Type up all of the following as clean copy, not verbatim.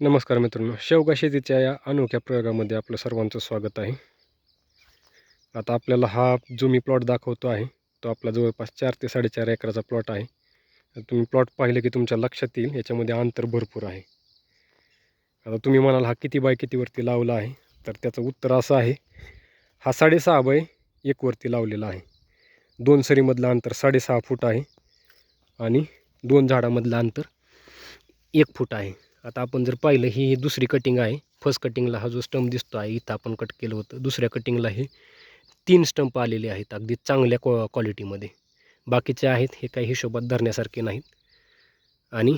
नमस्कार मित्रांनो, शेवगा शेतीच्या या अनोख्या प्रयोगामध्ये आपलं सर्वांचं स्वागत आहे. आता आपल्याला हा जो मी प्लॉट दाखवतो आहे तो आपला जवळपास 4 ते 4.5 एकराचा प्लॉट आहे. तर तुम्ही प्लॉट पाहिले की तुमच्या लक्षात येईल याच्यामध्ये अंतर भरपूर आहे. आता तुम्ही म्हणाल हा किती बाय कितीवरती लावला आहे, तर त्याचं उत्तर असं आहे, हा 6.5 बाय 1 वरती लावलेला आहे. 2 सरीमधलं अंतर 6.5 फूट आहे आणि 2 झाडामधलं अंतर 1 फूट आहे. आता आपण जर पाहिलं ही दुसरी कटिंग आहे. फर्स्ट कटिंगला हा जो स्टंप दिसतो आहे इथं आपण कट केलं होतं. दुसऱ्या कटिंगला हे 3 स्टंप आलेले आहेत अगदी चांगल्या क्वालिटीमध्ये. बाकीचे आहेत हे काही हिशोबात धरण्यासारखे नाहीत. आणि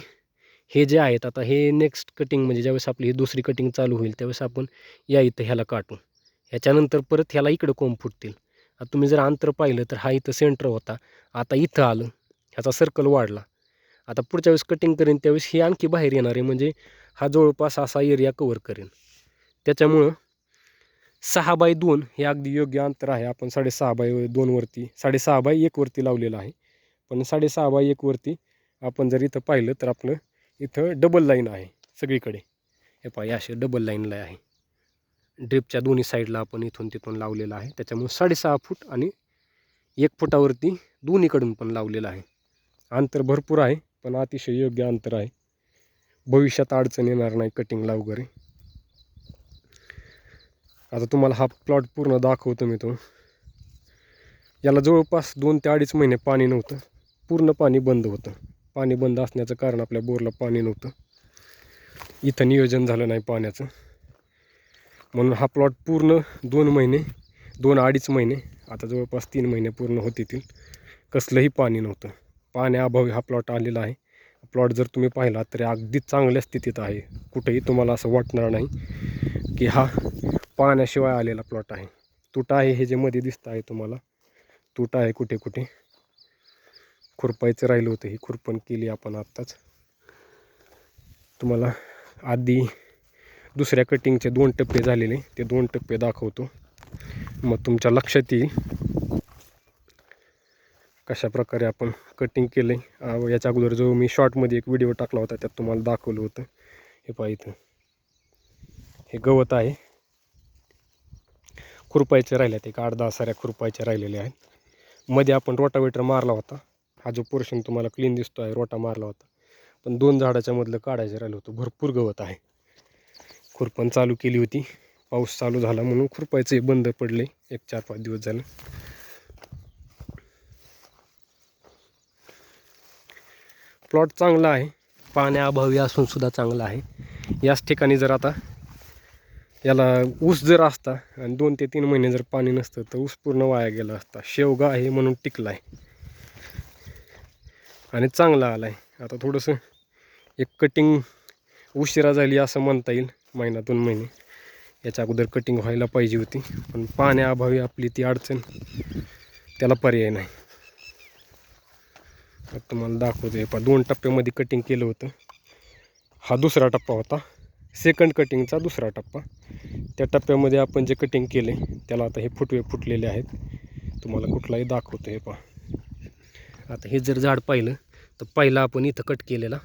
हे जे आहेत आता हे नेक्स्ट कटिंग म्हणजे ज्यावेळेस आपली ही दुसरी कटिंग चालू होईल त्यावेळेस आपण या इथं ह्याला काटू. ह्याच्यानंतर परत ह्याला इकडं कोंब फुटतील. आता तुम्ही जर अंतर पाहिलं तर हा इथं सेंटर होता. आता इथं आलं, ह्याचा सर्कल वाढला. आता पुढच्या वेळेस कटिंग करेन त्यावेळेस हे आणखी बाहेर येणार आहे, म्हणजे हा जवळपास असा एरिया कव्हर करेन. त्याच्यामुळं 6 बाय 2 हे अगदी योग्य अंतर आहे. आपण 6.5 बाय 2 वरती 6.5 बाय 1 वरती लावलेलं आहे. पण 6.5 बाय 1 वरती आपण जर इथं पाहिलं तर आपलं इथं डबल लाईन आहे सगळीकडे. हे पहा असे डबल लाईनला आहे. ड्रिपच्या दोन्ही साईडला आपण इथून तिथून लावलेलं आहे. त्याच्यामुळे 6.5 फूट आणि 1 फुटावरती दोन्हीकडून पण लावलेलं आहे. अंतर भरपूर आहे पण अतिशय योग्य अंतर आहे. भविष्यात अडचण येणार नाही कटिंगला वगैरे. आता तुम्हाला हा प्लॉट पूर्ण दाखवतो मी तो. याला जवळपास 2 ते 2.5 महिने पाणी नव्हतं. पूर्ण पाणी बंद होतं. पाणी बंद असण्याचं कारण आपल्या बोरला पाणी नव्हतं. इथं नियोजन झालं नाही पाण्याचं, म्हणून हा प्लॉट पूर्ण 2 महिने 2-2.5 महिने आता जवळपास 3 महिने पूर्ण होतील कसलंही पाणी नव्हतं. पाण्याअभावी हा प्लॉट आलेला आहे. प्लॉट जर तुम्ही पाहिला तर अगदी चांगल्या स्थितीत आहे. कुठेही तुम्हाला असं वाटणार नाही की हा पाण्याशिवाय आलेला प्लॉट आहे. तुटा आहे हे जे मध्ये दिसतं आहे तुम्हाला, तुटा आहे कुठे कुठे. खुरपायचं राहिलं होतं, ही खुरपण केली आपण आत्ताच. तुम्हाला आधी दुसऱ्या कटिंगचे 2 टप्पे झालेले ते 2 टप्पे दाखवतो, मग तुमच्या लक्षात येईल कशा प्रकारे आपण कटिंग केलं आहे. याच्या अगोदर जो मी शॉर्टमध्ये एक व्हिडिओ टाकला होता त्यात तुम्हाला दाखवलं होतं. हे पहा इथं हे गवत आहे, खुरपायचे राहिल्यात, एक 8-10 साऱ्या खुरपायच्या राहिलेल्या आहेत. मध्ये आपण रोटावेटर मारला होता. हा जो पोर्शन तुम्हाला क्लीन दिसतो आहे रोटा मारला होता, पण 2 झाडाच्या मधलं काढायचं राहिलं होतं. भरपूर गवत आहे. खुरपण चालू केली होती, पाऊस चालू झाला म्हणून खुरपायचे बंद पडले. एक 4-5 दिवस झाले. प्लॉट चांगला आहे, पाण्याअभावी असून सुद्धा चांगला आहे. याच ठिकाणी जर आता याला ऊस जर असता आणि 2 ते 3 महिने जर पाणी नसतं तर ऊस पूर्ण वाया गेला असता. शेवगा आहे म्हणून टिकला आहे आणि चांगला आला आहे. आता थोडंसं एक कटिंग उशिरा झाली असं म्हणता येईल, 1-2 महिने. याच्या अगोदर कटिंग व्हायला पाहिजे होती, पण पाण्याअभावी आपली ती अडचण, त्याला पर्याय नाही. आता तुम्हाला दाखवतो. हे पहा 2 टप्प्यामध्ये कटिंग केलं होतं. हा दुसरा टप्पा होता, सेकंड कटिंगचा दुसरा टप्पा. त्या टप्प्यामध्ये आपण जे कटिंग केले त्याला आता हे फुटवे फुटलेले आहेत. तुम्हाला कुठलाही दाखवतो. हे पहा आता हे जर झाड पाहिलं तर पहिला आपण इथं कट केलेला,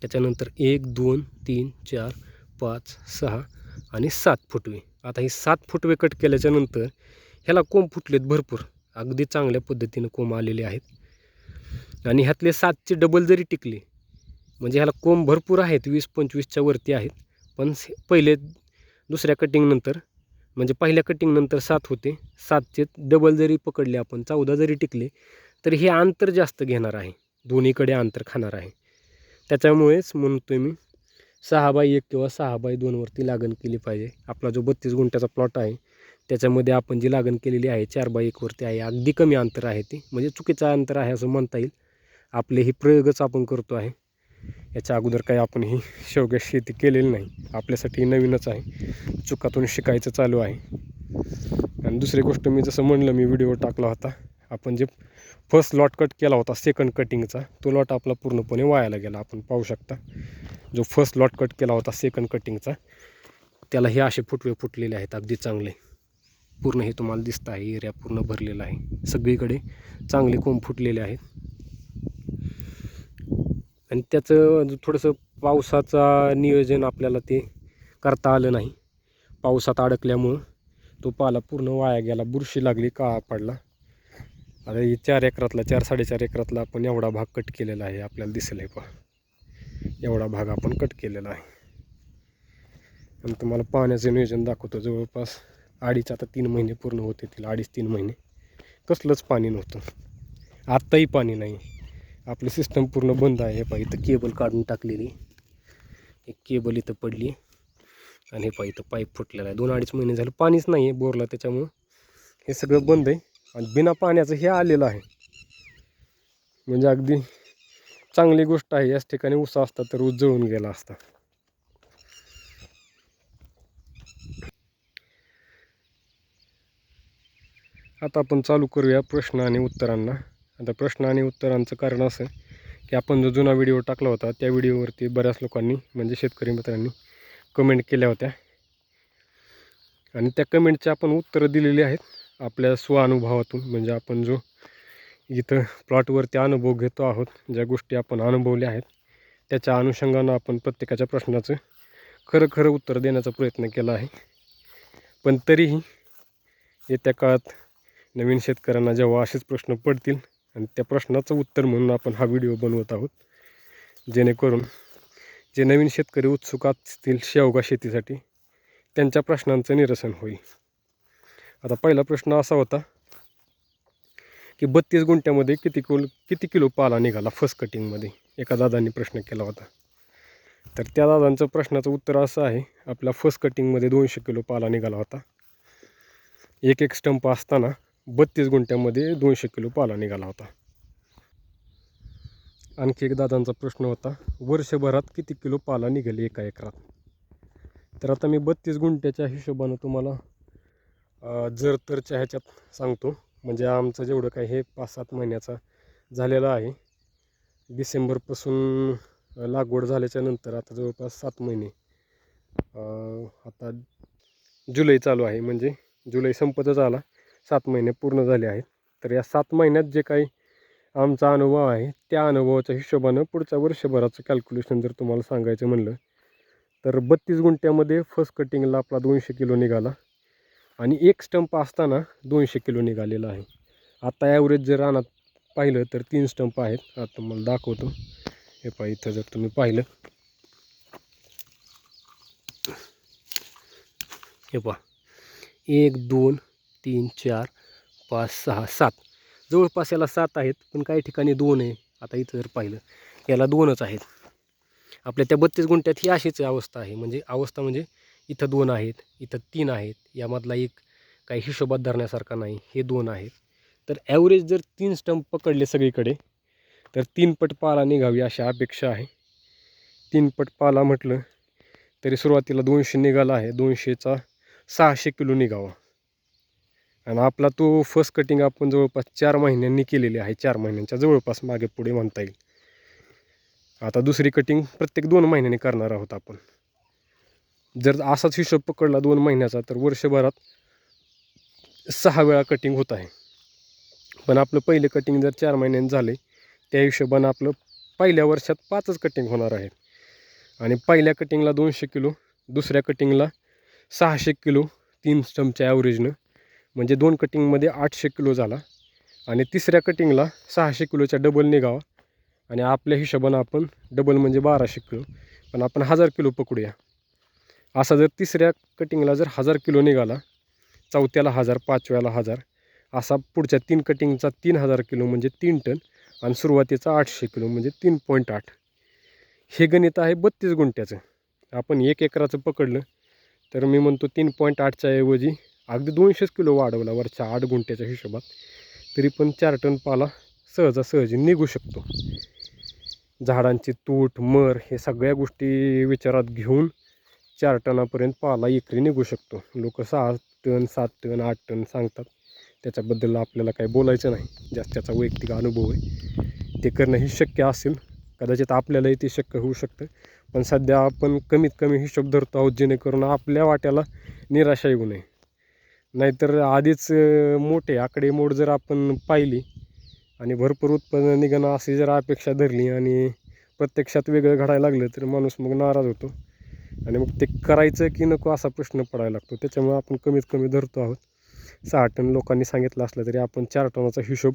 त्याच्यानंतर 1 2 3 4 5 6 आणि 7 फुटवे. आता हे 7 फुटवे कट केल्याच्यानंतर ह्याला कोंब फुटलेत भरपूर, अगदी चांगल्या पद्धतीनं कोंब आलेले आहेत. आणि ह्यातले 7चे डबल जरी टिकले म्हणजे ह्याला कोंब भरपूर आहेत, 20-25च्या वरती आहेत. पण पहिले दुसऱ्या कटिंगनंतर म्हणजे पहिल्या कटिंगनंतर 7 होते, 7चे डबल जरी पकडले आपण 14 जरी टिकले तर हे अंतर जास्त घेणार आहे, दोन्हीकडे अंतर खाणार आहे. त्याच्यामुळेच म्हणतोय मी 6 बाय 1 किंवा 6 बाय 2 वरती लागण केली पाहिजे. आपला जो 32 गुंठ्याचा प्लॉट आहे त्याच्यामध्ये आपण जी लागण केलेली आहे 4 बाय 1 वरती आहे. अगदी कमी अंतर आहे, ते म्हणजे चुकीचं अंतर आहे असं म्हणता येईल. आपले ही प्रयोगच आपण करतो आहे. याच्या अगोदर काही आपण ही शेवगा शेती केलेली नाही, आपल्यासाठी नवीनच आहे. चुकातून शिकायचं चालू आहे. आणि दुसरी गोष्ट, मी जसं म्हणलं, मी व्हिडिओ टाकला होता, आपण जे फर्स्ट लॉट कट केला होता सेकंड कटिंगचा, तो लॉट आपला पूर्णपणे वायाला गेला. आपण पाहू शकता जो फर्स्ट लॉट कट केला होता सेकंड कटिंगचा त्याला हे असे फुटवे फुटलेले आहेत अगदी चांगले. पूर्ण हे तुम्हाला दिसतं आहे, एरिया पूर्ण भरलेला आहे, सगळीकडे चांगले कोंब फुटलेले आहेत. आणि त्याचं थोडंसं पावसाचा नियोजन आपल्याला ते करता आलं नाही. पावसात अडकल्यामुळं तो पाला पूर्ण वाया गेला, बुरशी लागली, काळा पडला. आता ही 4 एकरातला 4-4.5 एकरातला आपण एवढा भाग कट केलेला आहे. आपल्याला दिसेल आहे पहा, एवढा भाग आपण कट केलेला आहे. आणि तुम्हाला पाण्याचं नियोजन दाखवतो. जवळपास 2.5 आता 3 महिने पूर्ण होते, तिला 2.5-3 महिने कसलंच पाणी नव्हतं. आत्ताही पाणी नाही. आपली सिस्टम पूर्ण बंद आहे. हे पहा इथं केबल काढून टाकलेली, एक केबल इथं पडली आणि हे पहा इथं पाईप फुटलेला आहे. 2-2.5 महिने झालं पाणीच नाही आहे बोरला, त्याच्यामुळं हे सगळं बंद आहे. आणि बिना पाण्याचं हे आलेलं आहे, म्हणजे अगदी चांगली गोष्ट आहे. याच ठिकाणी ऊस असता तर ऊस जळून गेला असता. आता आपण चालू करूया प्रश्न आणि उत्तरांना. आता प्रश्न आणि उत्तरांचं कारण असं की आपण जो जुना व्हिडिओ टाकला होता त्या व्हिडिओवरती बऱ्याच लोकांनी म्हणजे शेतकरी मित्रांनी कमेंट केल्या होत्या आणि त्या कमेंटचे आपण उत्तरं दिलेली आहेत आपल्या स्वानुभवातून. म्हणजे आपण जो इथं प्लॉटवरती अनुभव घेतो आहोत, ज्या गोष्टी आपण अनुभवल्या आहेत त्याच्या अनुषंगानं आपण प्रत्येकाच्या प्रश्नाचं खरं उत्तर देण्याचा प्रयत्न केला आहे. पण तरीही येत्या काळात नवीन शेतकऱ्यांना जेव्हा असेच प्रश्न पडतील आणि त्या प्रश्नाचं उत्तर म्हणून आपण हा व्हिडिओ बनवत आहोत, जेणेकरून जे नवीन शेतकरी उत्सुक असतील शेवगा शेतीसाठी त्यांच्या प्रश्नांचं निरसन होईल. आता पहिला प्रश्न असा होता की 32 गुंठ्यामध्ये किती किलो पाला निघाला फर्स्ट कटिंगमध्ये, एका दादांनी प्रश्न केला होता. तर त्या दादांचं प्रश्नाचं उत्तर असं आहे, आपल्या फर्स्ट कटिंगमध्ये 200 किलो पाला निघाला होता. एक स्टंप असताना 32 गुंठ्यामध्ये 200 किलो पाला निघाला होता. आणखी एक दादांचा प्रश्न होता, वर्षभरात किती किलो पाला निघेल एका एकरात. तर आता मी 32 गुंठ्याच्या हिशोबानं तुम्हाला जर तरच्या ह्याच्यात सांगतो. म्हणजे आमचं जेवढं काय हे 5-7 महिन्याचा झालेला आहे. डिसेंबरपासून लागवड झाल्याच्या नंतर आता जवळपास 7 महिने, आता जुलै चालू आहे, म्हणजे जुलै संपतच आला, 7 महिने पूर्ण झाले आहेत. तर या 7 महिन्यात जे काही आमचा अनुभव आहे त्या अनुभवाच्या हिशोबानं पुढच्या वर्षभराचं कॅल्क्युलेशन जर तुम्हाला सांगायचं म्हणलं तर 32 गुंठ्यामध्ये फर्स्ट कटिंगला आपला 200 किलो निघाला आणि एक स्टंप असताना 200 किलो निघालेला आहे. आता ॲव्हरेज जर रानात पाहिलं तर 3 स्टंप आहेत. आता तुम्हाला दाखवतो. हे पहा इथं जर तुम्ही पाहिलं, हे पहा 1 2 3 4 5 6 7, जवळपास याला 7 आहेत, पण काही ठिकाणी 2 आहे. आता इथं जर पाहिलं याला 2च आहेत. आपल्या त्या 32 गुंठ्यात ही अशीच अवस्था आहे. म्हणजे इथं 2 आहेत, इथं 3 आहेत, यामधला एक काही हिशोबात धरण्यासारखा नाही, हे 2 आहेत. तर ॲव्हरेज जर 3 स्टंप पकडले सगळीकडे तर 3 पट पाला निघावी अशी अपेक्षा आहे. 3 पट पाला म्हटलं तरी सुरुवातीला 200 निघाला आहे, 200चा 600 किलो निघावा. आणि आपला तो फर्स्ट कटिंग आपण जवळपास 4 महिन्यांनी केलेली आहे, 4 महिन्यांच्या जवळपास मागे पुढे म्हणता येईल. आता दुसरी कटिंग प्रत्येक 2 महिन्यांनी करणार आहोत आपण. जर असाच हिशोब पकडला 2 महिन्याचा तर वर्षभरात 6 वेळा कटिंग होत आहे. पण आपलं पहिलं कटिंग जर 4 महिन्यांनी झाले त्या हिशोबानं आपलं पहिल्या वर्षात 5च कटिंग होणार आहेत. आणि पहिल्या कटिंगला 200 किलो, दुसऱ्या कटिंगला 600 किलो 3 स्टंपच्या ॲव्हरेजनं, म्हणजे 2 कटिंगमध्ये 800 किलो झाला. आणि तिसऱ्या कटिंगला 600 किलोच्या डबल निघावा. आणि आपल्या हिशोबानं आपण डबल म्हणजे 1200 किलो, पण आपण 1000 किलो पकडूया. असा जर तिसऱ्या कटिंगला जर 1000 किलो निघाला, चौथ्याला 1000, पाचव्याला 1000, असा पुढच्या 3 कटिंगचा 3000 किलो म्हणजे 3 टन, आणि सुरुवातीचा 800 किलो म्हणजे 3.8. हे गणित आहे 32 गुंठ्याचं. आपण 1 एकराचं पकडलं तर मी म्हणतो 3.8च्या ऐवजी अगदी 200 किलो वाढवला वरच्या 8 गुंठ्याच्या हिशोबात, तरी पण 4 टन पाला सहजासहजी निघू शकतो. झाडांची तूट मर हे सगळ्या गोष्टी विचारात घेऊन 4 टनापर्यंत पाला एकरी निघू शकतो. लोक 6 टन 7 टन 8 टन सांगतात, त्याच्याबद्दल आपल्याला काही बोलायचं नाही, जास्त त्याचा वैयक्तिक अनुभव आहे. ते करणंही शक्य असेल, कदाचित आपल्यालाही ते शक्य होऊ शकतं. पण सध्या आपण कमीत कमी हिशोब धरतो आहोत, जेणेकरून आपल्या वाट्याला निराशा येऊ नये. नाहीतर आधीच मोठे आकडेमोड जर आपण पाहिली आणि भरपूर उत्पन्न निघणं अशी जर अपेक्षा धरली आणि प्रत्यक्षात वेगळं घडायला लागलं तर माणूस मग नाराज होतो आणि मग ते करायचं की नको असा प्रश्न पडायला लागतो. त्याच्यामुळे आपण कमीत कमी धरतो आहोत. 6 टन लोकांनी सांगितलं असलं तरी आपण 4 टनाचा हिशोब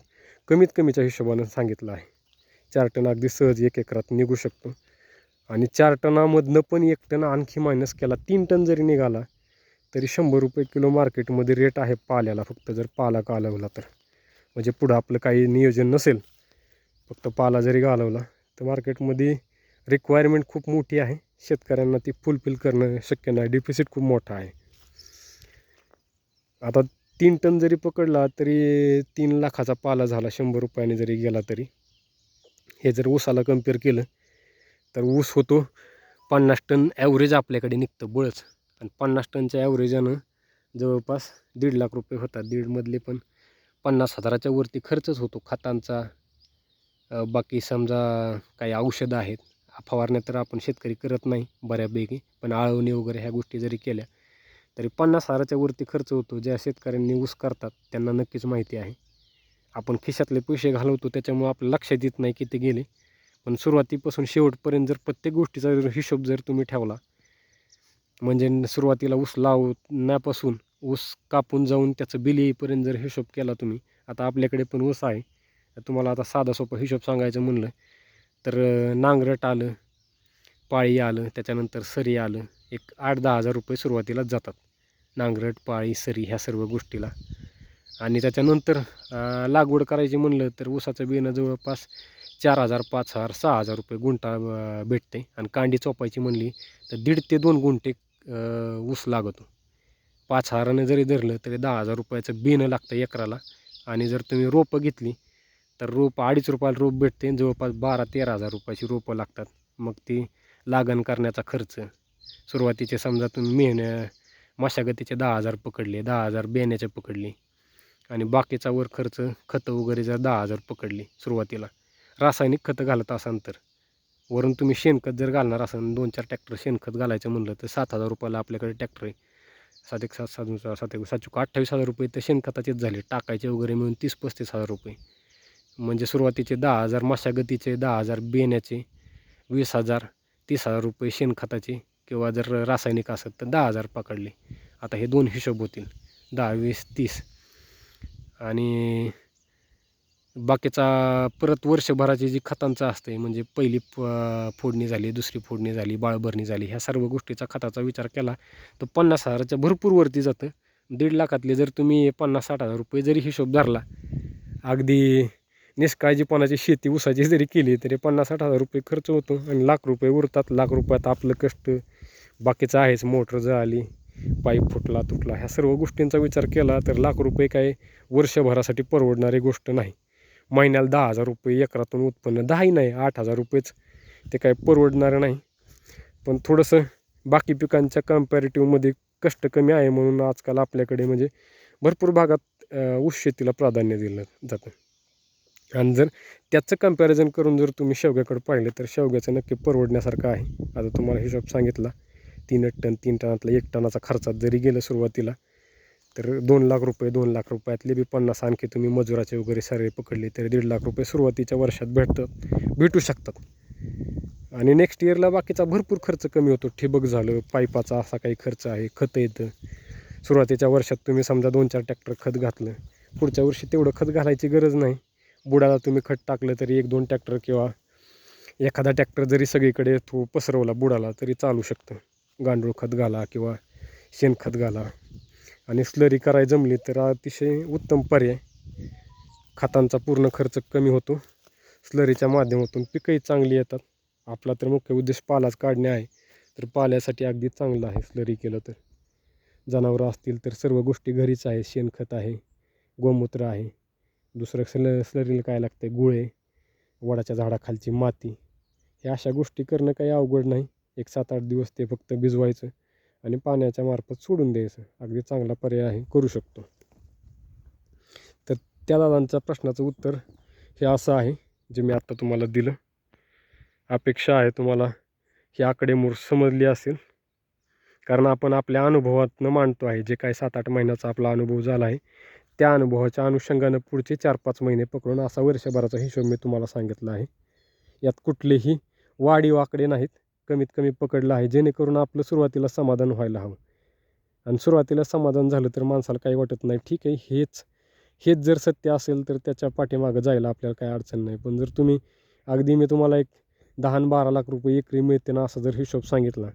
कमीत कमीच्या हिशोबानं सांगितला आहे. 4 टन अगदी सहज 1 एकरात निघू शकतो आणि 4 टनामधनं पण 1 टन आणखी मायनस केला, 3 टन जरी निघाला तरी 100 रुपये किलो मार्केटमध्ये रेट आहे पाल्याला, फक्त जर पाला घालवला तर. म्हणजे पुढं आपलं काही नियोजन नसेल, फक्त पाला जरी घालवला तर मार्केटमध्ये रिक्वायरमेंट खूप मोठी आहे. शेतकऱ्यांना ती फुलफिल करणं शक्य नाही, डिफिसिट खूप मोठा आहे. आता 3 टन जरी पकडला तरी 3 लाखाचा पाला झाला, 100 रुपयाने जरी गेला तरी. हे जर ऊसाला कम्पेअर केलं तर ऊस होतो 50 टन ॲव्हरेज आपल्याकडे निघतं बळच, आणि 50 टनच्या ॲव्हरेजानं जवळपास 1.5 लाख रुपये होतात. 1.5 मधले पण 50,000च्या वरती खर्चच होतो खतांचा. बाकी समजा काही औषधं आहेत, फवारण्या तर आपण शेतकरी करत नाही बऱ्यापैकी, पण आळवणी वगैरे ह्या गोष्टी जरी केल्या तरी 50,000च्या वरती खर्च होतो. ज्या शेतकऱ्यांनी ऊस करतात त्यांना नक्कीच माहिती आहे. आपण खिशातले पैसे घालवतो त्याच्यामुळे आपलं लक्षात येत नाही किती गेले. पण सुरुवातीपासून शेवटपर्यंत जर प्रत्येक गोष्टीचा हिशोब जर तुम्ही ठेवला, म्हणजे सुरुवातीला ऊस लावण्यापासून ऊस कापून जाऊन त्याचं बिल येईपर्यंत जर हिशोब केला तुम्ही, आता आपल्याकडे पण ऊस आहे, तुम्हाला आता साधा सोपा हिशोब सांगायचं म्हणलं तर नांगरट आलं, पाळी आलं, त्याच्यानंतर सरी आलं, एक 8-10 हजार रुपये सुरुवातीलाच जातात. नांगरट, पाळी, सरी ह्या सर्व गोष्टीला. आणि त्याच्यानंतर लागवड करायची म्हणलं तर ऊसाचं बियाणं जवळपास 4,000, 5,000, 6,000 रुपये गुंठा भेटते. आणि कांडी चोपायची म्हणली तर 1.5 ते 2 गुंठे ऊस लागतो. 5,000ने जरी धरलं तरी 10,000 रुपयाचं बियाणं लागतं एकराला. आणि जर तुम्ही रोपं घेतली तर रोप 2.5 रुपयाला रोप भेटते, जवळपास 12-13 हजार रुपयाची रोपं लागतात. मग ती लागण करण्याचा खर्च, सुरुवातीचे समजा तुम्ही मशागतीचे 10,000 पकडले, 10,000 बियाण्याचे पकडले, आणि बाकीचा वर खर्च खतं वगैरे जर 10,000 पकडले सुरुवातीला. रासायनिक खतं घालत असाल तर वरून तुम्ही शेणखत जर घालणार असाल, 2-4 ट्रॅक्टर शेणखत घालायचं म्हणलं तर 7,000 रुपयाला आपल्याकडे ट्रॅक्टर आहे. 7-1-7-7-7-7-28 हजार रुपये तर शेणखताचेच झाले, टाकायचे वगैरे मिळून 30-35 हजार रुपये. म्हणजे सुरुवातीचे 10,000 मशागतीचे, 10,000 बियाण्याचे, 20,000, 30,000 रुपये शेणखताचे, किंवा जर रासायनिक असेल तर 10,000 पकडले. आता हे 2 हिशोब होतील, 10, 20, 30. आणि बाकीचा परत वर्षभराची जी खतांचं असते, म्हणजे पहिली फोडणी झाली, दुसरी फोडणी झाली, बाळभरणी झाली, ह्या सर्व गोष्टीचा खताचा विचार केला तर 50,000च्या भरपूर वरती जातं. 1.5 लाखातले जर तुम्ही 50-60 हजार रुपये जरी हिशोब धरला, अगदी निष्काळजीपणाची शेती ऊसाची जरी केली तरी 50-60 हजार रुपये खर्च होतो आणि लाख रुपये उरतात. लाख रुपयात आपलं कष्ट बाकीचं आहेच, मोटर जळाली, पाईप फुटला तुटला, ह्या सर्व गोष्टींचा विचार केला तर लाख रुपये काय वर्षभरासाठी परवडणारी गोष्ट नाही. महिन्याला 10,000 रुपये एकरातून उत्पन्न, 10ही नाही 8,000 रुपयेच, ते काय परवडणारं नाही. पण थोडंसं बाकी पिकांच्या कम्पॅरेटिव्हमध्ये कष्ट कमी आहे म्हणून आजकाल आपल्याकडे म्हणजे भरपूर भागात ऊस शेतीला प्राधान्य दिलं जातं. आणि जर त्याचं कम्पॅरिझन करून जर तुम्ही शेवग्याकडे पाहिलं तर शेवग्याचं नक्की परवडण्यासारखं आहे. आता तुम्हाला हिशोब सांगितला, 3 टन, 3 टनातला 1 टनाचा खर्चात जरी गेलं सुरुवातीला तर 2 लाख रुपये, 2 लाख रुपयातले बी 50 आणखी तुम्ही मजुराचे वगैरे सर्व पकडले तर 1.5 लाख रुपये सुरुवातीच्या वर्षात भेटू शकतात. आणि नेक्स्ट इयरला बाकीचा भरपूर खर्च कमी होतो. ठिबक झालं, पाईपाचा असा काही खर्च आहे, खतं येतं. सुरुवातीच्या वर्षात तुम्ही समजा 2-4 ट्रॅक्टर खत घातलं, पुढच्या वर्षी तेवढं खत घालायची गरज नाही. बुडाला तुम्ही खत टाकलं तरी 1-2 ट्रॅक्टर किंवा एखादा ट्रॅक्टर जरी सगळीकडे तो पसरवला बुडाला तरी चालू शकतं. गांडूळ खत घाला किंवा शेणखत घाला. आणि स्लरी करायला जमली तर अतिशय उत्तम पर्याय. खतांचा पूर्ण खर्च कमी होतो, स्लरीच्या माध्यमातून पिकंही चांगली येतात. आपला तर मुख्य उद्देश पालाच काढणे आहे, तर पाल्यासाठी अगदी चांगलं आहे स्लरी केलं तर. जनावरं असतील तर सर्व गोष्टी घरीच आहे, शेणखत आहे, गोमूत्र आहे. दुसरं स्लरीला काय लागतं, गुळे, वडाच्या झाडाखालची माती, ह्या अशा गोष्टी करणं काही अवघड नाही. एक 7-8 दिवस ते फक्त भिजवायचं आणि पाण्याच्या मार्फत सोडून द्यायचं, अगदी चांगला पर्याय आहे, करू शकतो. तर त्या दादांच्या प्रश्नाचं उत्तर हे असं आहे जे मी आत्ता तुम्हाला दिलं. अपेक्षा आहे तुम्हाला ही आकडेमोड समजली असेल, कारण आपण आपल्या अनुभवातनं मांडतो आहे. जे काही 7-8 महिन्याचा आपला अनुभव झाला आहे त्या अनुभवाच्या अनुषंगानं पुढचे 4-5 महिने पकडून असा वर्षभराचा हिशोब मी तुम्हाला सांगितला आहे. यात कुठलेही वाढीव आकडे नाहीत, कमीत कमी पकडलं आहे, जेणेकरून आपलं सुरुवातीला समाधान व्हायला हवं. आणि सुरुवातीला समाधान झालं तर माणसाला काही वाटत नाही, ठीक आहे, हेच जर सत्य असेल तर त्याच्या पाठीमागं जायला आपल्याला काही अडचण नाही. पण जर तुम्ही अगदी मी तुम्हाला एक 10 आणि 12 लाख रुपये एकरी मिळते ना असा जर हिशोब सांगितला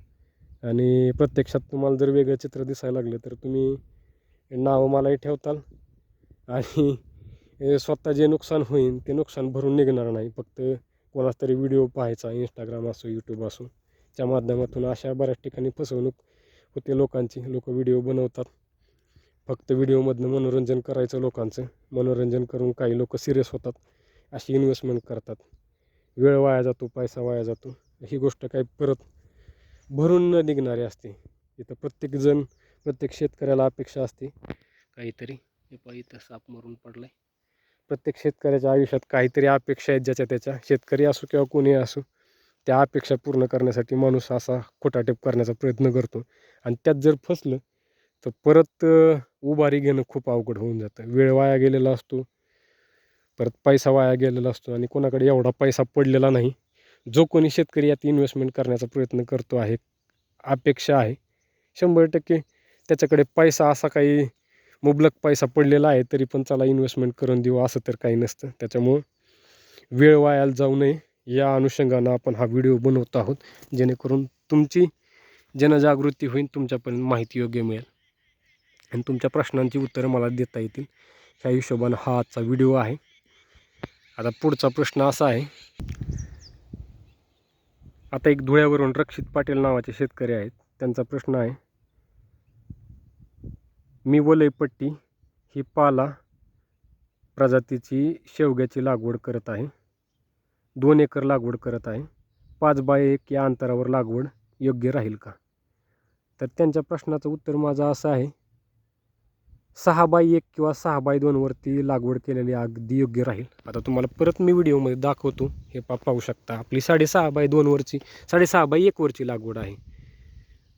आणि प्रत्यक्षात तुम्हाला जर वेगळं चित्र दिसायला लागलं तर तुम्ही नावं मलाही ठेवताल आणि स्वतः जे नुकसान होईल ते नुकसान भरून निघणार नाही. फक्त कोणाचा तरी व्हिडिओ पाहायचा, इंस्टाग्राम असो, यूट्यूब असो, त्या माध्यमातून अशा बऱ्याच ठिकाणी फसवणूक होते लोकांची. लोक व्हिडिओ बनवतात, फक्त व्हिडिओमधनं मनोरंजन करायचं लोकांचं, मनोरंजन करून काही लोक सिरियस होतात, अशी इन्व्हेस्टमेंट करतात, वेळ वाया जातो, पैसा वाया जातो. ही गोष्ट काही परत भरून न निघणारी असते. इथं प्रत्येक शेतकऱ्याला अपेक्षा असते काहीतरी. हे पाहिजे इथं साप मरून पडलाय. प्रत्येक शेतकऱ्याच्या आयुष्यात काहीतरी अपेक्षा आहेत, ज्याच्या त्याच्या, शेतकरी असो किंवा कोणी असो, त्या अपेक्षा पूर्ण करण्यासाठी माणूस असा खोटाटेप करण्याचा प्रयत्न करतो. आणि त्यात जर फसलं तर परत उभारी घेणं खूप अवघड होऊन जातं. वेळ वाया गेलेला असतो, परत पैसा वाया गेलेला असतो आणि कोणाकडे एवढा पैसा पडलेला नाही. जो कोणी शेतकरी यात इन्व्हेस्टमेंट करण्याचा प्रयत्न करतो आहे, अपेक्षा आहे 100% त्याच्याकडे पैसा असा काही मुबलक पैसा पडलेला आहे, तरी पण चला इन्व्हेस्टमेंट करून देऊ असं तर काही नसतं. त्याच्यामुळं वेळ वायाला जाऊ नये या अनुषंगानं आपण हा व्हिडिओ बनवत आहोत, जेणेकरून तुमची जनजागृती होईल, तुमच्यापर्यंत माहिती योग्य मिळेल आणि तुमच्या प्रश्नांची उत्तरं मला देता येतील. ह्या हिशोबानं हा आजचा व्हिडिओ आहे. आता पुढचा प्रश्न असा आहे, आता एक धुळ्यावरून रक्षित पाटील नावाचे शेतकरी आहेत. त्यांचा प्रश्न आहे, मी वलयपट्टी ही पाला प्रजातीची शेवग्याची लागवड करत आहे. 2 एकर लागवड करत आहे. 5x1 या अंतरावर लागवड योग्य राहील का? तर त्यांच्या प्रश्नाचं उत्तर माझं असं आहे, 6x1 किंवा 6x2 वरती लागवड केलेली अगदी योग्य राहील. आता तुम्हाला परत मी व्हिडिओमध्ये दाखवतो. हे पाहू शकता आपली 6.5x2 वरची 6.5x1 वरची लागवड आहे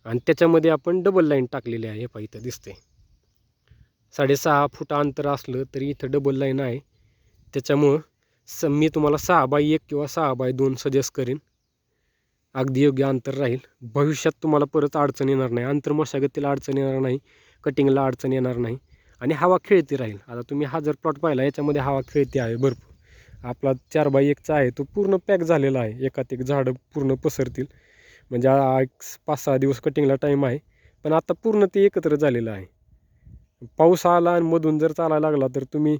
आणि त्याच्यामध्ये आपण डबल लाईन टाकलेली आहे. हे पहा इथं दिसते. 6.5 फूट अंतर असलं तरी इथं डबल लाईन आहे. त्याच्यामुळं मी तुम्हाला 6x1 किंवा 6x2 सजेस्ट करेन. अगदी योग्य अंतर राहील. भविष्यात तुम्हाला परत अडचण येणार नाही, अंतर्मशागतीला अडचण येणार नाही, कटिंगला अडचण येणार नाही आणि हवा खेळती राहील. आता तुम्ही हा जर प्लॉट पाहिला, याच्यामध्ये हवा खेळती आहे भरपूर. आपला 4x1चा आहे, तो पूर्ण पॅक झालेला आहे. एकात एक झाडं पूर्ण पसरतील, म्हणजे 5-6 दिवस कटिंगला टाईम आहे, पण आता पूर्ण ते एकत्र झालेलं आहे. पाऊस आला आणि मधून जर चालायला लागला तर तुम्ही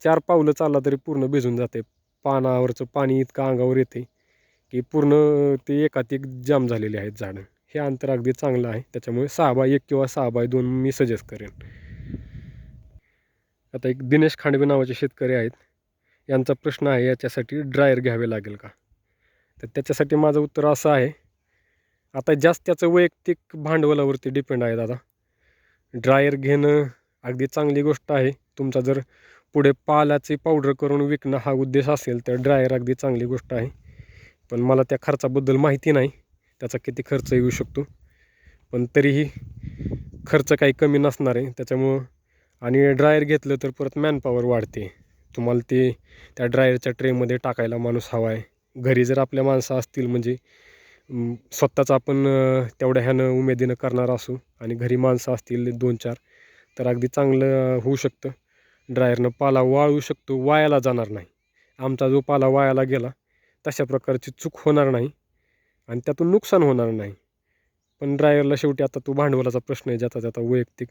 4 पावलं चालला तरी पूर्ण भिजून जाते. पानावरचं पाणी इतकं अंगावर येते की पूर्ण ते एकात एक जाम झालेले आहेत झाडं. हे अंतर अगदी चांगलं आहे. त्याच्यामुळे 6x1 किंवा 6x2 मी सजेस्ट करेन. आता एक दिनेश खांडवे नावाचे शेतकरी आहेत. यांचा प्रश्न आहे, याच्यासाठी ड्रायर घ्यावे लागेल का? तर त्याच्यासाठी माझं उत्तर असं आहे, आता जास्त त्याचं वैयक्तिक भांडवलावरती डिपेंड आहे दादा. ड्रायर घेणं अगदी चांगली गोष्ट आहे. तुमचा जर पुढे पालाची पावडर करून विकणं हा उद्देश असेल तर ड्रायर अगदी चांगली गोष्ट आहे. पण मला त्या खर्चाबद्दल माहिती नाही, त्याचा किती खर्च येऊ शकतो. पण तरीही खर्च काही कमी नसणार आहे त्याच्यामुळं. आणि ड्रायर घेतलं तर परत मॅनपॉवर वाढते. तुम्हाला ते त्या ड्रायरच्या ट्रेमध्ये टाकायला माणूस हवा आहे. घरी जर आपल्या माणसं असतील, म्हणजे स्वतःच आपण तेवढ्या ह्यानं उमेदीनं करणार असू आणि घरी माणसं असतील 2-4, तर अगदी चांगलं होऊ शकतं. ड्रायरनं पाला वाळू शकतो, वायाला जाणार नाही. आमचा जो पाला वायाला गेला तशा प्रकारची चूक होणार नाही आणि त्यातून नुकसान होणार नाही. पण ड्रायरला शेवटी आता तो भांडवलाचा प्रश्न आहे. ज्याचा त्याचा वैयक्तिक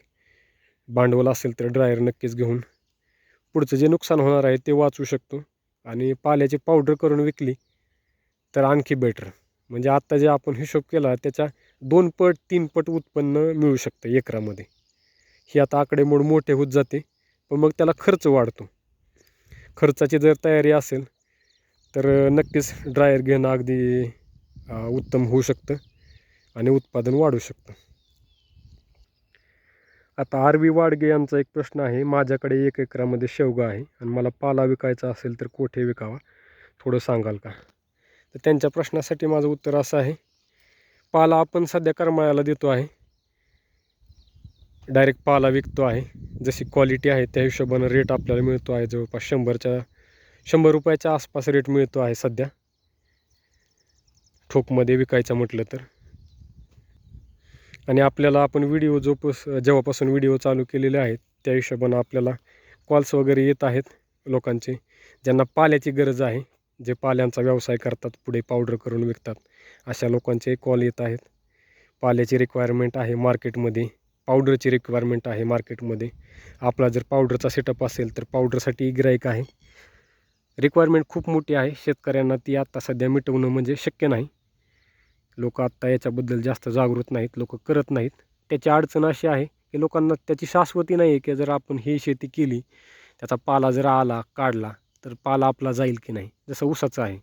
भांडवल असेल तर ड्रायर नक्कीच घेऊन पुढचं जे नुकसान होणार आहे ते वाचवू शकतो. आणि पाल्याची पावडर करून विकली तर आणखी बेटर. म्हणजे आत्ता जे आपण हिशोब केला त्याच्या 2 पट 3 पट उत्पन्न मिळू शकतं एकरामध्ये. ही आता आकडेमोड मोठे होत जाते, पण मग त्याला खर्च वाढतो. खर्चाची जर तयारी असेल तर नक्कीच ड्रायर घेणं अगदी उत्तम होऊ शकतं आणि उत्पादन वाढू शकतं. आता RV वाडगे यांचा एक प्रश्न आहे, माझ्याकडे 1 एकरामध्ये शेवगा आहे आणि मला पाला विकायचा असेल तर कुठे विकावा, थोडं सांगाल का? तर त्यांच्या प्रश्नासाठी माझं उत्तर असं आहे, पाला आपण सध्या करमाळ्याला देतो आहे, डायरेक्ट पाला विकतो आहे. जशी क्वालिटी आहे त्या हिशोबानं रेट आपल्याला मिळतो आहे. जवळपास 100 रुपयाच्या आसपास रेट मिळतो आहे सध्या. ठोकमध्ये विकायचं म्हटलं तर. आणि आपल्याला आपण व्हिडिओ जेव्हापासून व्हिडिओ चालू केलेले आहेत त्या हिशोबानं आपल्याला कॉल्स वगैरे येत आहेत लोकांचे, ज्यांना पाल्याची गरज आहे, जे पाल्यांचा व्यवसाय करतात, पुढे पावडर करून विकतात, अशा लोकांचे कॉल येत आहेत. पाल्याची रिक्वायरमेंट आहे मार्केटमध्ये, पावडरची रिक्वायरमेंट आहे मार्केटमध्ये. आपला जर पावडरचा सेटअप असेल तर पावडरसाठी गिराईक आहे. रिक्वायरमेंट खूप मोठी आहे. शेतकऱ्यांना ती आत्ता सध्या मिटवणं म्हणजे शक्य नाही. लोक आत्ता याच्याबद्दल जास्त जागृत नाहीत, लोक करत नाहीत. त्याची अडचण अशी आहे की लोकांना त्याची शाश्वती नाही आहे की जर आपण ही शेती केली, त्याचा पाला जर आला काढला तर पाला आपला जाईल की नाही. जसं ऊसाचं आहे,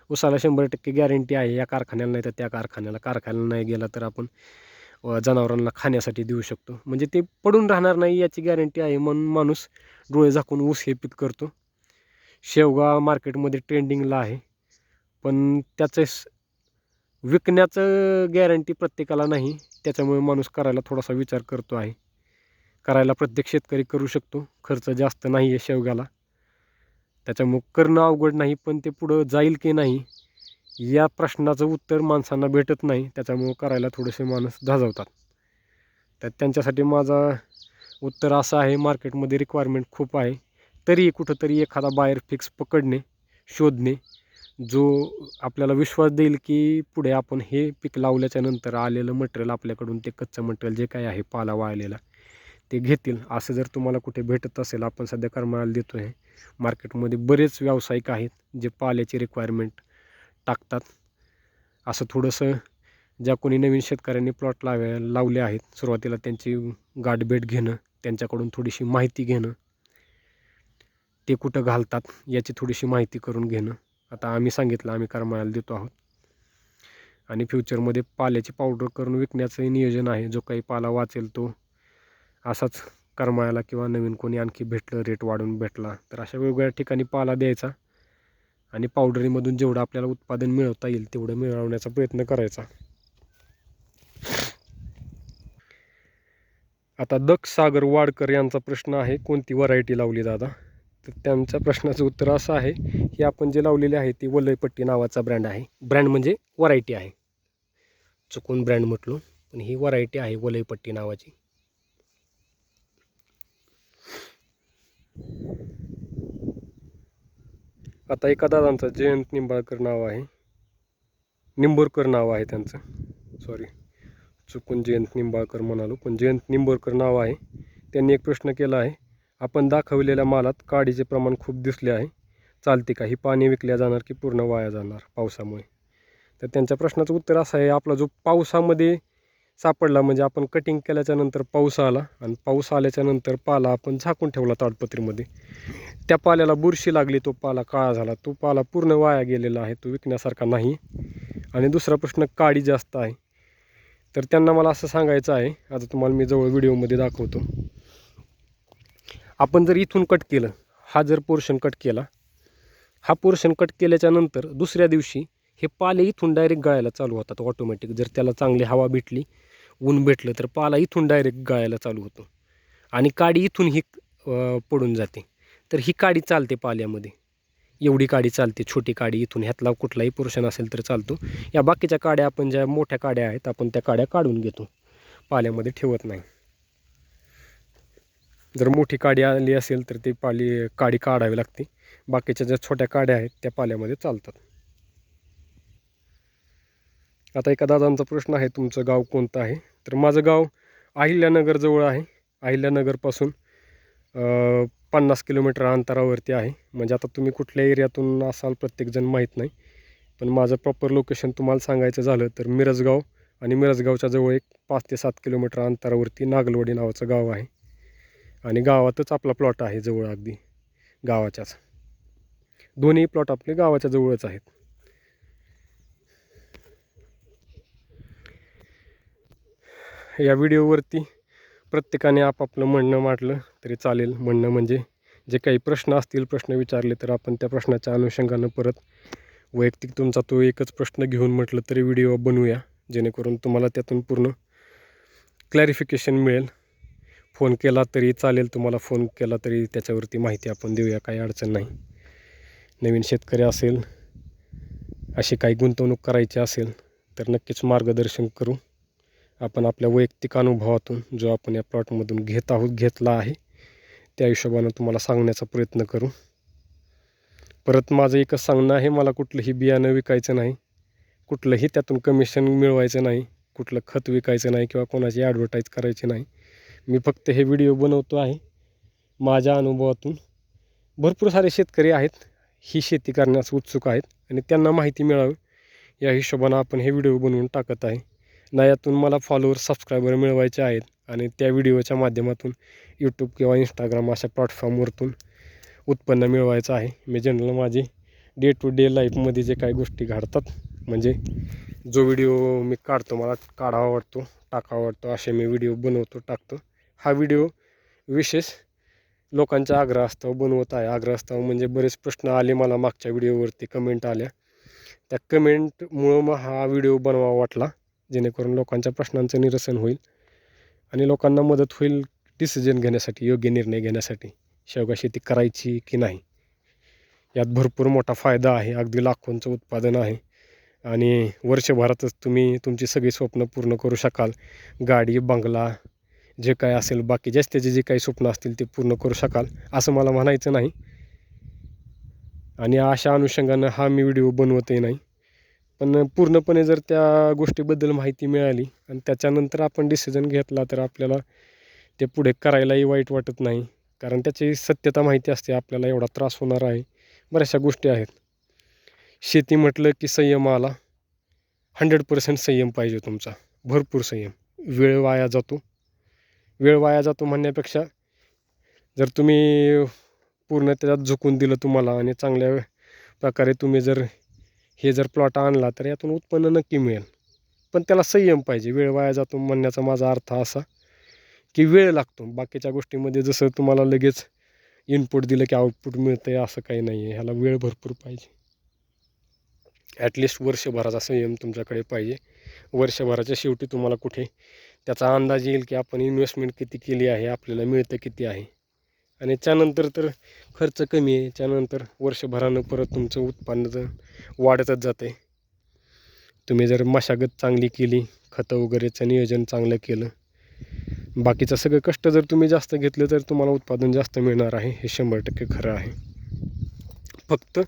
ऊसाला 100% गॅरंटी आहे, या कारखान्याला नाही तर त्या कारखान्याला नाही गेला तर आपण जनावरांना खाण्यासाठी देऊ शकतो. म्हणजे ते पडून राहणार नाही याची गॅरंटी आहे, म्हणून माणूस डोळे झाकून ऊस हे पीक करतो. शेवगा मार्केटमध्ये ट्रेंडिंगला आहे, पण त्याचं विकण्याचं गॅरंटी प्रत्येकाला नाही. त्याच्यामुळे माणूस करायला थोडासा विचार करतो आहे. करायला प्रत्येक शेतकरी करू शकतो, खर्च जास्त नाही आहे शेवग्याला. त्याच्यामुळं करणं अवघड नाही, पण ते पुढं जाईल की नाही या प्रश्नाचं उत्तर माणसांना भेटत नाही. त्याच्यामुळं करायला थोडेसे माणूस धाजवतात. तर त्यांच्यासाठी माझं उत्तर असं आहे, मार्केटमध्ये रिक्वायरमेंट खूप आहे. तरी कुठंतरी एखादा बायर फिक्स पकडणे, शोधणे, जो आपल्याला विश्वास देईल की पुढे आपण हे पीक लावल्याच्या नंतर आलेलं मटेरियल आपल्याकडून, ते कच्चं मटेरियल जे काही आहे पाला वाळलेला, ते घेतील. असं जर तुम्हाला कुठे भेटत असेल, आपण सध्या करमाळ्याला देतो आहे. मार्केटमध्ये बरेच व्यावसायिक आहेत जे पाल्याची रिक्वायरमेंट टाकतात. असं थोडंसं ज्या कोणी नवीन शेतकऱ्यांनी प्लॉट लावले आहेत, सुरुवातीला त्यांची गाठभेट घेणं, त्यांच्याकडून थोडीशी माहिती घेणं, ते कुठं घालतात याची थोडीशी माहिती करून घेणं. आता आम्ही सांगितलं, आम्ही करमाळ्याला देतो आहोत आणि फ्युचरमध्ये पाल्याची पावडर करून विकण्याचंही नियोजन आहे. जो काही पाला वाचेल तो असाच करमाळ्याला किंवा नवीन कोणी आणखी भेटलं, रेट वाढून भेटला तर अशा वेगवेगळ्या ठिकाणी पाला द्यायचा आणि पावडरीमधून जेवढं आपल्याला उत्पादन मिळवता येईल तेवढं मिळवण्याचा प्रयत्न करायचा. आता दक्ष सागर वाडकर यांचा प्रश्न आहे, कोणती व्हरायटी लावली दादा? तर त्यांच्या प्रश्नाचं उत्तर असं आहे की आपण जे लावलेले आहे ती वलयपट्टी नावाचा ब्रँड आहे. ब्रँड म्हणजे व्हरायटी आहे, चुकून ब्रँड म्हटलो, पण ही व्हरायटी आहे वलयपट्टी नावाची. आता एका दादांचं जयंत निंबाळकर नाव आहे, निंबोरकर नाव आहे त्यांचं, सॉरी चुकून जयंत निंबाळकर म्हणालो, पण जयंत निंबोरकर नाव आहे. त्यांनी एक प्रश्न केला आहे, आपण दाखवलेल्या मालात काडीचे प्रमाण खूप दिसले आहे, चालते का? ही पाणी विकल्या जाणार की पूर्ण वाया जाणार पावसामुळे? तर त्यांच्या प्रश्नाचं उत्तर असं आहे, आपला जो पावसामध्ये सापडला, म्हणजे आपण कटिंग केल्याच्यानंतर पाऊस आला आणि पाऊस आल्याच्यानंतर पाला आपण झाकून ठेवला ताडपत्रीमध्ये, त्या पाल्याला बुरशी लागली, तो पाला काळा झाला, तो पाला पूर्ण वाया गेलेला आहे, तो विकण्यासारखा नाही. आणि दुसरा प्रश्न, काडी जास्त आहे. तर त्यांना मला असं सांगायचं आहे, आता तुम्हाला मी जवळ व्हिडिओमध्ये दाखवतो. आपण जर इथून कट केलं, हा जर पोर्शन कट केला, हा पोर्शन कट केल्याच्यानंतर दुसऱ्या दिवशी हे पाले इथून डायरेक्ट गळायला चालू होतात ऑटोमॅटिक. जर त्याला चांगली हवा भेटली, ऊन भेटलं, तर पाला इथून डायरेक्ट गळायला चालू होतो आणि काडी इथून ही पडून जाते. तर ही काडी चालते पाल्यामध्ये, एवढी काडी चालते, छोटी काडी इथून, ह्यातला कुठलाही पोर्शन असेल तर चालतो. या बाकीच्या काड्या, आपण ज्या मोठ्या काड्या आहेत, आपण त्या काड्या काढून घेतो, पाल्यामध्ये ठेवत नाही. जर मोठी काडी आली असेल तर ती काडी काढावी लागते. बाकीच्या ज्या छोट्या काड्या आहेत त्या पाल्यामध्ये चालतात. आता एका दादांचा प्रश्न आहे, तुमचं गाव कोणतं आहे? तर माझं गाव अहिल्यानगरजवळ आहे. अहिल्यानगरपासून 50 किलोमीटर अंतरावरती आहे. म्हणजे आता तुम्ही कुठल्या एरियातून असाल प्रत्येकजण माहीत नाही, पण माझं प्रॉपर लोकेशन तुम्हाला सांगायचं झालं तर मिरजगाव, आणि मिरजगावच्या जवळ एक 5 ते 7 किलोमीटर अंतरावरती नागलवाडी नावाचं गाव आहे आणि गावातच आपला प्लॉट आहे, जवळ अगदी गावाच्याच. दोन्ही प्लॉट आपले गावाच्या जवळच आहेत. या व्हिडिओवरती प्रत्येकाने आपापलं म्हणणं मांडलं तरी चालेल. म्हणणं म्हणजे जे काही प्रश्न असतील, प्रश्न विचारले तर आपण त्या प्रश्नाच्या अनुषंगानं परत वैयक्तिक तुमचा तो एकच प्रश्न घेऊन म्हटलं तरी व्हिडिओ बनवूया, जेणेकरून तुम्हाला त्यातून पूर्ण क्लॅरिफिकेशन मिळेल. फोन केला तरी चालेल, तुम्हाला फोन केला तरी त्याच्यावरती माहिती आपण देऊया, काही अडचण नाही. नवीन शेतकरी असेल अशी काही गुंतवणूक करायची असेल तर नक्कीच मार्गदर्शन करू आपण आपल्या वैयक्तिक अनुभवातून, जो आपण या प्लॉटमधून घेतला आहे त्या हिशोबानं तुम्हाला सांगण्याचा प्रयत्न करू. परत माझं एकच सांगणं आहे, मला कुठलंही बियाणं विकायचं नाही, कुठलंही त्यातून कमिशन मिळवायचं नाही, कुठलं खत विकायचं नाही किंवा कोणाची ॲडव्हर्टाईज करायची नाही. मी फक्त हे व्हिडिओ बनवतो आहे माझ्या अनुभवातून. भरपूर सारे शेतकरी आहेत ही शेती करण्यास उत्सुक आहेत आणि त्यांना माहिती मिळावी या हिशोबानं आपण हे व्हिडिओ बनवून टाकत आहे. ना यातून मला फॉलोअर सबस्क्रायबर मिळवायचे आहेत आणि त्या व्हिडिओच्या माध्यमातून यूट्यूब किंवा इंस्टाग्राम अशा प्लॅटफॉर्मवरतून उत्पन्न मिळवायचं आहे. मी जनरल माझी डे टू डे लाईफमध्ये जे काही गोष्टी घडतात, म्हणजे जो व्हिडिओ मी काढतो, मला काढावा वाटतो, टाकावा वाटतो, असे मी व्हिडिओ बनवतो, टाकतो. हा व्हिडिओ विशेष लोकांच्या आग्रहास्तव बनवत आहे. आग्रहास्तव म्हणजे बरेच प्रश्न आले मला मागच्या व्हिडिओवरती, कमेंट आल्या. त्या कमेंटमुळं मग हा व्हिडिओ बनवावा वाटला, जेणेकरून लोकांच्या प्रश्नांचं निरसन होईल आणि लोकांना मदत होईल डिसिजन घेण्यासाठी, योग्य निर्णय घेण्यासाठी, शेवगा शेती करायची की नाही. यात भरपूर मोठा फायदा आहे, अगदी लाखोंचं उत्पादन आहे आणि वर्षभरातच तुम्ही तुमची सगळी स्वप्न पूर्ण करू शकाल. गाडी, बंगला, जे काय असेल बाकी जास्तीचे जे काही स्वप्न असतील ते पूर्ण करू शकाल, असं मला म्हणायचं नाही. आणि अशा अनुषंगानं हा मी व्हिडिओ बनवतही नाही. पण पूर्णपणे जर त्या गोष्टीबद्दल माहिती मिळाली आणि त्याच्यानंतर आपण डिसिजन घेतला तर आपल्याला ते पुढे करायलाही वाईट वाटत नाही, कारण त्याची सत्यता माहिती असते आपल्याला. एवढा त्रास होणार आहे, बऱ्याचशा गोष्टी आहेत. शेती म्हटलं की संयम आला. 100% संयम पाहिजे तुमचा, भरपूर संयम. वेळ वाया जातो म्हणण्यापेक्षा जर तुम्ही पूर्ण त्याच्यात झुकून दिलं तुम्हाला आणि चांगल्या प्रकारे तुम्ही जर प्लॉट आणला तर यातून उत्पन्न नक्की मिळेल. पण त्याला संयम पाहिजे. वेळ वाया जातो म्हणण्याचा माझा अर्थ असा की वेळ लागतो. बाकीच्या गोष्टीमध्ये जसं तुम्हाला लगेच इनपुट दिलं की आउटपुट मिळतं आहे असं काही नाही आहे. ह्याला वेळ भरपूर पाहिजे. ॲटलिस्ट वर्षभराचा संयम तुमच्याकडे पाहिजे. वर्षभराच्या शेवटी तुम्हाला कुठे त्याचा अंदाज येईल की आपण इन्व्हेस्टमेंट किती केली आहे, आपल्याला मिळतं किती आहे. आणि त्यानंतर तर खर्च कमी आहे. त्यानंतर वर्षभरानं परत तुमचं उत्पन्न वाढतच जातं आहे. तुम्ही जर मशागत चांगली केली, खतं वगैरेचं नियोजन चांगलं केलं, बाकीचं सगळं कष्ट जर तुम्ही जास्त घेतले तर तुम्हाला उत्पादन जास्त मिळणार आहे. हे 100% खरं आहे. फक्त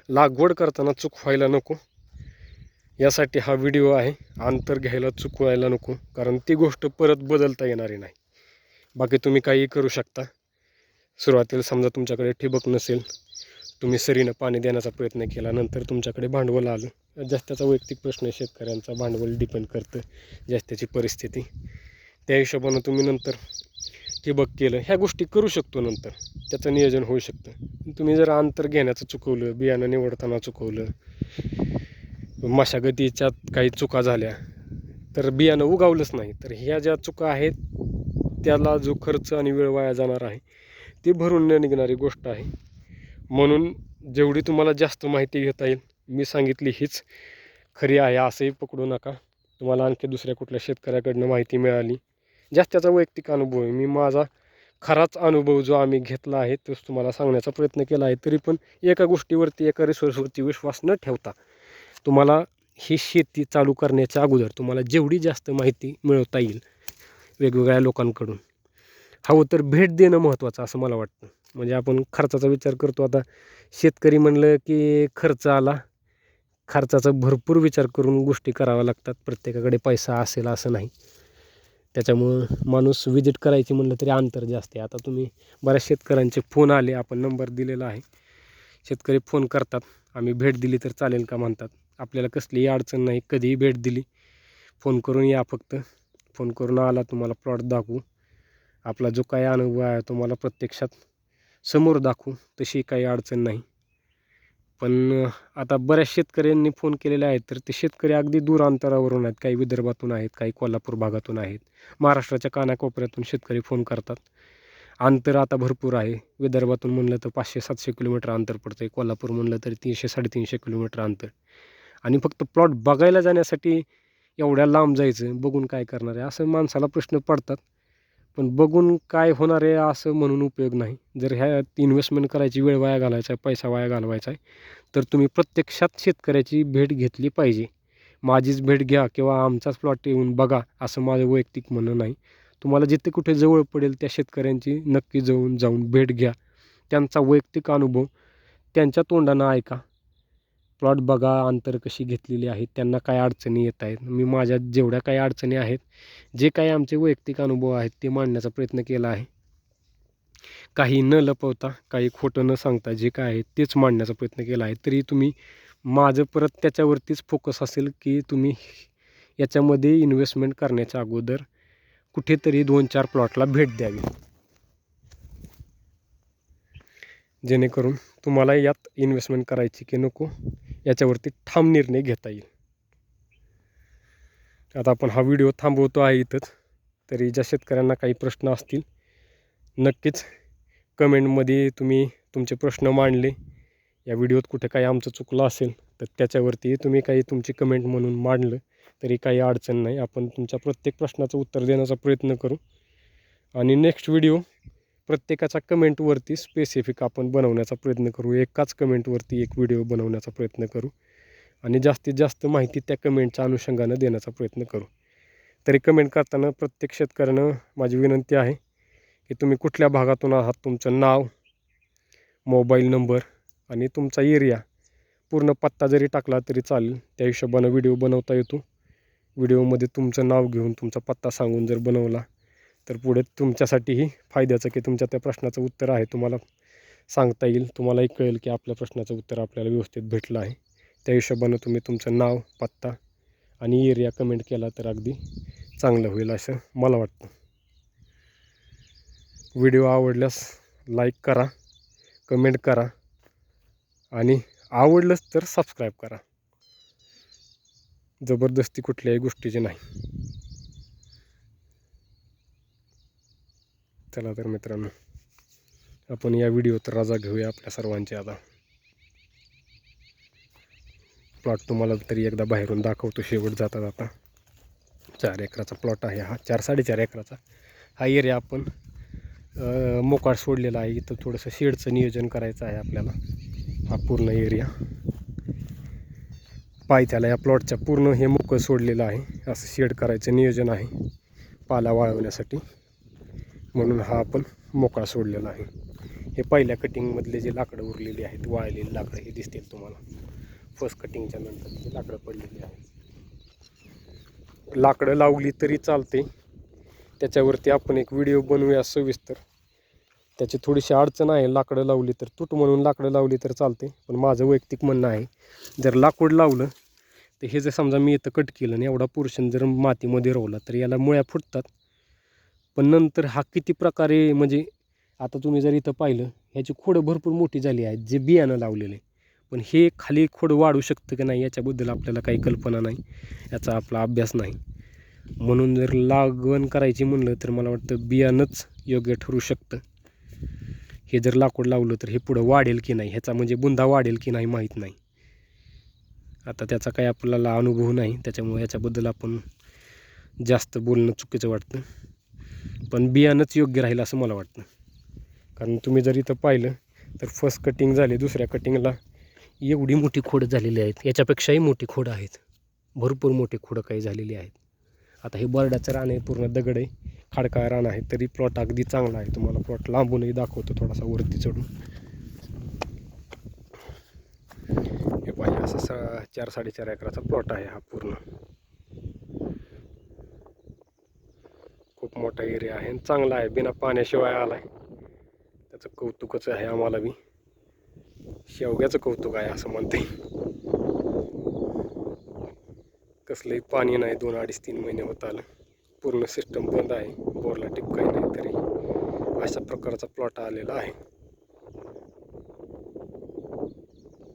लागवड करताना चूक व्हायला नको यासाठी हा व्हिडिओ आहे. अंतर घ्यायला चुकवायला नको, कारण ती गोष्ट परत बदलता येणारी नाही. बाकी तुम्ही काहीही करू शकता. सुरुवातीला समजा तुमच्याकडे ठिबक नसेल, तुम्ही सरीनं पाणी देण्याचा प्रयत्न केला, नंतर तुमच्याकडे भांडवल आलं. जास्तीचा वैयक्तिक प्रश्न आहे शेतकऱ्यांचा, भांडवल डिपेंड करतं जास्तीची परिस्थिती. त्या हिशोबानं तुम्ही नंतर ठिबक केलं, ह्या गोष्टी करू शकतो. नंतर त्याचं नियोजन होऊ शकतं. तुम्ही जर अंतर घेण्याचं चुकवलं, बियाणं निवडताना चुकवलं, मशागतीच्यात काही चुका झाल्या तर बियाणं उगावलंच नाही, तर ह्या ज्या चुका आहेत त्याला जो खर्च आणि वेळ वाया जाणार आहे ती भरून न निघणारी गोष्ट आहे. म्हणून जेवढी तुम्हाला जास्त माहिती घेता येईल, मी सांगितली हीच खरी आहे असंही पकडू नका. तुम्हाला आणखी दुसऱ्या कुठल्या शेतकऱ्याकडनं माहिती मिळाली, जास्तीचा वैयक्तिक अनुभव आहे. मी माझा खराच अनुभव जो आम्ही घेतला आहे तोच तुम्हाला सांगण्याचा प्रयत्न केला आहे. तरी पण एका गोष्टीवरती, एका रिसोर्सवरती विश्वास न ठेवता तुम्हाला ही शेती चालू करण्याच्या अगोदर तुम्हाला जेवढी जास्त माहिती मिळवता येईल वेगवेगळ्या लोकांकडून, हवं तर भेट देणं महत्त्वाचं असं मला वाटतं. म्हणजे आपण खर्चाचा विचार करतो. आता शेतकरी म्हणलं की खर्च आला, खर्चाचा भरपूर विचार करून गोष्टी कराव्या लागतात. प्रत्येकाकडे पैसा असेल असं नाही. त्याच्यामुळं माणूस विजिट करायची म्हणलं तरी अंतर जास्त आहे. आता तुम्ही बऱ्याच शेतकऱ्यांचे फोन आले, आपण नंबर दिलेला आहे. शेतकरी फोन करतात, आम्ही भेट दिली तर चालेल का म्हणतात. आपल्याला कसलीही अडचण नाही, कधीही भेट दिली फोन करून या. फक्त फोन करून आला, तुम्हाला प्लॉट दाखवू, आपला जो काही अनुभव आहे तुम्हाला प्रत्यक्षात समोर दाखवू, तशी काही अडचण नाही. पण आता बऱ्याच शेतकऱ्यांनी फोन केलेले आहेत, तर ते शेतकरी अगदी दूर अंतरावरून आहेत. काही विदर्भातून आहेत, काही कोल्हापूर भागातून आहेत, महाराष्ट्राच्या कानाकोपऱ्यातून शेतकरी फोन करतात. अंतर आता भरपूर आहे. विदर्भातून म्हणलं तर 500-700 किलोमीटर अंतर पडतं आहे, कोल्हापूर म्हणलं तरी 300-350 किलोमीटर अंतर. आणि फक्त प्लॉट बघायला जाण्यासाठी एवढ्या लांब जायचं, बघून काय करणार आहे असं माणसाला प्रश्न पडतात. पण बघून काय होणार आहे असं म्हणून उपयोग नाही. जर ह्यात इन्व्हेस्टमेंट करायची, वेळ वाया घालवायचा आहे, पैसा वाया घालवायचा आहे, तर तुम्ही प्रत्यक्षात शेतकऱ्याची भेट घेतली पाहिजे. माझीच भेट घ्या किंवा आमचाच प्लॉट येऊन बघा असं माझं वैयक्तिक म्हणणं नाही. तुम्हाला जिथे कुठे जवळ पडेल त्या शेतकऱ्यांची नक्की जाऊन भेट घ्या. त्यांचा वैयक्तिक अनुभव त्यांच्या तोंडानं ऐका. प्लॉट बघा, अंतर कशी घेतलेली आहेत, त्यांना काय अडचणी येत आहेत. मी माझ्या जेवढ्या काही अडचणी आहेत, जे काही आमचे वैयक्तिक अनुभव आहेत ते मांडण्याचा प्रयत्न केला आहे. काही न लपवता, काही खोटं न सांगता जे काय आहे तेच मांडण्याचा प्रयत्न केला आहे. तरी तुम्ही माझं परत त्याच्यावरतीच फोकस असेल की तुम्ही याच्यामध्ये इन्व्हेस्टमेंट करण्याच्या अगोदर कुठेतरी 2-4 प्लॉटला भेट द्यावी. जेणेकरून तुम्हाला यात इन्व्हेस्टमेंट करायची की नको याच्यावरती ठाम निर्णय घेता येईल. आता आपण हा व्हिडिओ थांबवतो आहे इथंच. तरी ज्या शेतकऱ्यांना काही प्रश्न असतील नक्कीच कमेंटमध्ये तुम्ही तुमचे प्रश्न मांडले. या व्हिडिओत कुठे काही आमचं चुकलं असेल तर त्याच्यावरती तुम्ही काही तुमची कमेंट म्हणून मांडलं तरी काही अडचण नाही. आपण तुमच्या प्रत्येक प्रश्नाचं उत्तर देण्याचा प्रयत्न करू. आणि नेक्स्ट व्हिडिओ प्रत्येकाच्या कमेंटवरती स्पेसिफिक आपण बनवण्याचा प्रयत्न करू. एकाच कमेंटवरती एक व्हिडिओ बनवण्याचा प्रयत्न करू आणि जास्तीत जास्त माहिती त्या कमेंटच्या अनुषंगानं देण्याचा प्रयत्न करू. तरी कमेंट करताना प्रत्येक शेतकऱ्यानं माझी विनंती आहे की तुम्ही कुठल्या भागातून आहात, तुमचं नाव, मोबाईल नंबर आणि तुमचा एरिया, पूर्ण पत्ता जरी टाकला तरी चालेल. त्या हिशोबानं व्हिडिओ बनवता येतो. व्हिडिओमध्ये तुमचं नाव घेऊन तुमचा पत्ता सांगून जर बनवला तर पुढे तुमच्यासाठीही फायद्याचं की तुमच्या त्या प्रश्नाचं उत्तर आहे तुम्हाला सांगता येईल. तुम्हालाही कळेल की आपल्या प्रश्नाचं उत्तर आपल्याला व्यवस्थित भेटलं आहे. त्या हिशोबानं तुम्ही तुमचं नाव, पत्ता आणि एरिया कमेंट केला तर अगदी चांगलं होईल असं मला वाटतं. व्हिडिओ आवडल्यास लाईक करा, कमेंट करा आणि आवडलंच तर सबस्क्राईब करा. जबरदस्ती कुठल्याही गोष्टीची नाही. चला तर मित्रांनो, आपण या व्हिडिओत रजा घेऊया आपल्या सर्वांची. आता प्लॉट तुम्हाला तरी एकदा बाहेरून दाखवतो शेवट जाता जाता. 4 एकराचा प्लॉट आहे हा, 4-4.5 एकराचा हा एरिया आपण मोकाट सोडलेला आहे. इथं थोडंसं शेडचं नियोजन करायचं आहे आपल्याला. हा पूर्ण एरिया पायथ्याला या प्लॉटच्या पूर्ण हे मोकळं सोडलेलं आहे. असं शेड करायचं नियोजन आहे पाला वाळवण्यासाठी, म्हणून हा आपण मोकळा सोडलेला आहे. हे पहिल्या कटिंगमधले जे लाकडं उरलेली आहेत, वाळलेली लाकडं हे दिसतील तुम्हाला. फर्स्ट कटिंगच्या नंतर जी लाकडं पडलेली आहेत, लाकडं लावली तरी चालते. त्याच्यावरती आपण एक व्हिडिओ बनवूया सविस्तर. त्याची थोडीशी अडचण आहे, लाकडं लावली तर तूट म्हणून लाकडं लावली तर चालते. पण माझं वैयक्तिक म्हणणं आहे जर लाकूड लावलं तर हे जर समजा मी इथं कट केलं आणि एवढा पोर्शन जर मातीमध्ये रोवला तर याला मुळ्या फुटतात. पण नंतर हा किती प्रकारे म्हणजे आता तुम्ही जर इथं पाहिलं ह्याची खोडं भरपूर मोठी झाली आहेत जे बियाणं लावलेले. पण हे खाली खोडं वाढू शकतं की नाही याच्याबद्दल आपल्याला काही कल्पना नाही, याचा आपला अभ्यास नाही. म्हणून जर लागवण करायची म्हणलं तर मला वाटतं बियाणंच योग्य ठरू शकतं. हे जर लाकूड लावलं तर हे पुढं वाढेल की नाही, ह्याचा म्हणजे बुंदा वाढेल की नाही माहीत नाही. आता त्याचा काही आपल्याला अनुभव नाही, त्याच्यामुळे याच्याबद्दल आपण जास्त बोलणं चुकीचं वाटतं. पण बियाणंच योग्य राहील असं मला वाटतं. कारण तुम्ही जर इथं पाहिलं तर फर्स्ट कटिंग झाली, दुसऱ्या कटिंगला एवढी मोठी खोडं झालेली आहेत, याच्यापेक्षाही मोठी खोडं आहेत, भरपूर मोठी खोडं काही झालेली आहेत. आता हे बर्डाचं रान आहे, पूर्ण दगड आहे, खडकाळ रान आहे, तरी प्लॉट अगदी चांगला आहे. तुम्हाला प्लॉट लांबूनही दाखवतो थोडासा वरती चढून. हे पाहिजे असं 4-4.5 एकराचा प्लॉट आहे हा पूर्ण. खूप मोठा एरिया आहे आणि चांगला आहे, बिना पाण्याशिवाय आला आहे. त्याचं कौतुकच आहे आम्हाला बी, शेवग्याचं कौतुक आहे असं म्हणते. कसलंही पाणी नाही, 2-2.5-3 महिने होत आलं. पूर्ण सिस्टम बंद आहे, बोरला टिप काही नाही, तरी अशा प्रकारचा प्लॉट आलेला आहे.